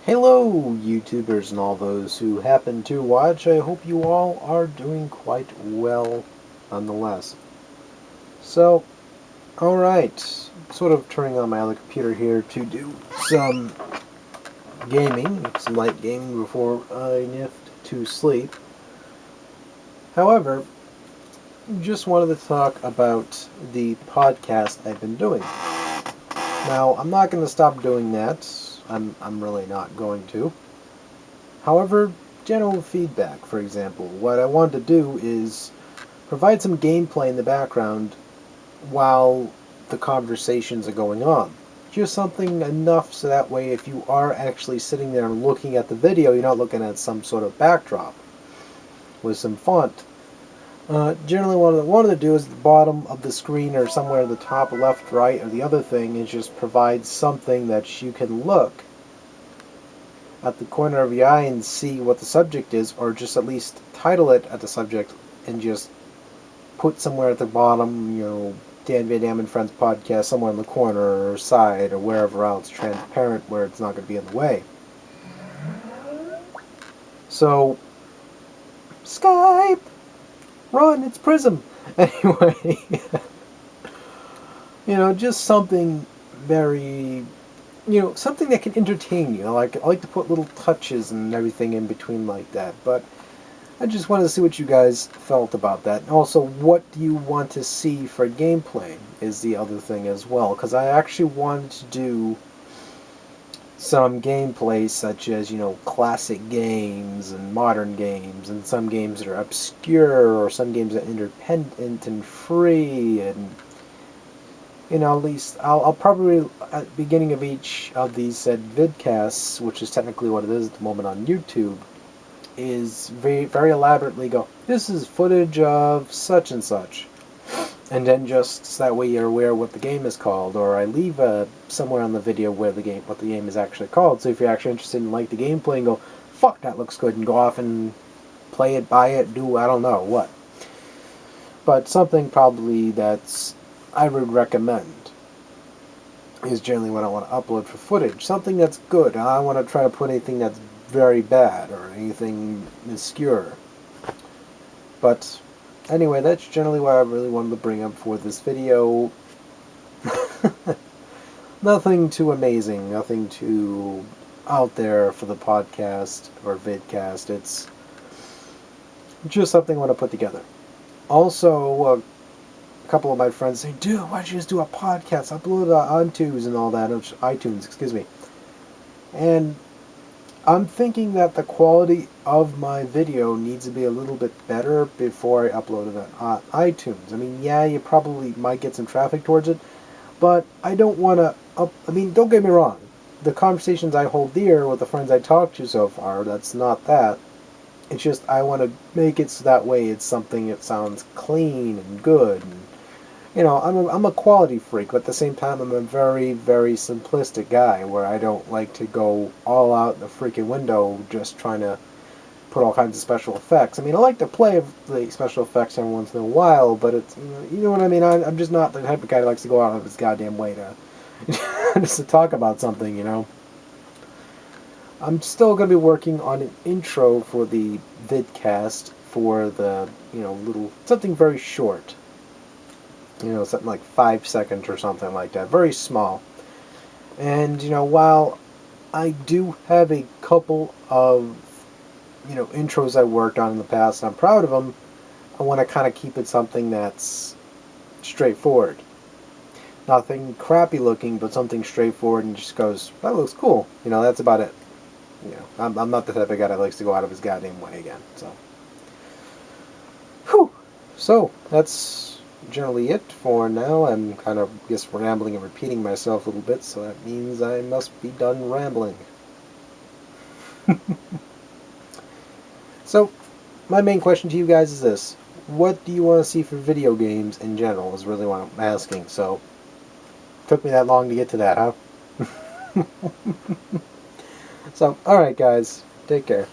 Hello, YouTubers and all those who happen to watch. I hope you all are doing quite well nonetheless. So, alright, sort of turning on my other computer here to do some gaming, some light gaming before I nift to sleep. However, just wanted to talk about the podcast I've been doing. Now, I'm not going to stop doing that. I'm really not going to. However, general feedback, for example. What I want to do is provide some gameplay in the background while the conversations are going on. Just something enough so that way if you are actually sitting there and looking at the video, you're not looking at some sort of backdrop with some font. Generally what I wanted to do is at the bottom of the screen or somewhere at the top, left, right, or the other thing is just provide something that you can look at the corner of your eye and see what the subject is, or just at least title it at the subject and just put somewhere at the bottom, DanVanDam and Friends podcast somewhere in the corner or side or wherever else transparent where it's not going to be in the way. So, Skype! Run, it's Prism! Anyway, just something very something that can entertain you. I like to put little touches and everything in between like that. But I just wanted to see what you guys felt about that. And also, what do you want to see for gameplay is the other thing as well. Because I actually wanted to do some gameplay such as, classic games and modern games, and some games that are obscure, or some games that are independent and free, and at least I'll probably at the beginning of each of these said vidcasts, which is technically what it is at the moment on YouTube, is very, very elaborately go, this is footage of such and such, and then just so that way you're aware what the game is called, or I leave somewhere on the video what the game is actually called, so if you're actually interested in like the gameplay and go, fuck, that looks good, and go off and play it, buy it, do I don't know what. But something probably that's I would recommend is generally what I want to upload for footage. Something that's good. I don't want to try to put anything that's very bad or anything obscure. But anyway, that's generally what I really wanted to bring up for this video. Nothing too amazing, nothing too out there for the podcast or vidcast. It's just something I want to put together. Also, a couple of my friends say, dude, why don't you just do a podcast? Upload it on iTunes and all that. iTunes, excuse me. And I'm thinking that the quality of my video needs to be a little bit better before I upload it on iTunes. I mean, yeah, you probably might get some traffic towards it, but I don't want to don't get me wrong. The conversations I hold dear with the friends I talked to so far, that's not that. It's just I want to make it so that way it's something that sounds clean and good. And, I'm a quality freak, but at the same time I'm a very, very simplistic guy where I don't like to go all out the freaking window just trying to put all kinds of special effects. I mean, I like to play the special effects every once in a while, but it's, you know what I mean? I'm just not the type of guy that likes to go out of his goddamn way to just to talk about something, I'm still going to be working on an intro for the vidcast for the, something very short. Something like 5 seconds or something like that. Very small. And, while I do have a couple of, intros I worked on in the past, and I'm proud of them, I want to kind of keep it something that's straightforward. Nothing crappy looking, but something straightforward and just goes, that looks cool. That's about it. I'm not the type of guy that likes to go out of his goddamn way again. So, whew. So, that's generally it for now. I'm kind of, rambling and repeating myself a little bit, so that means I must be done rambling. So, my main question to you guys is this. What do you want to see for video games in general is really what I'm asking. So, took me that long to get to that, huh? So, alright guys, take care.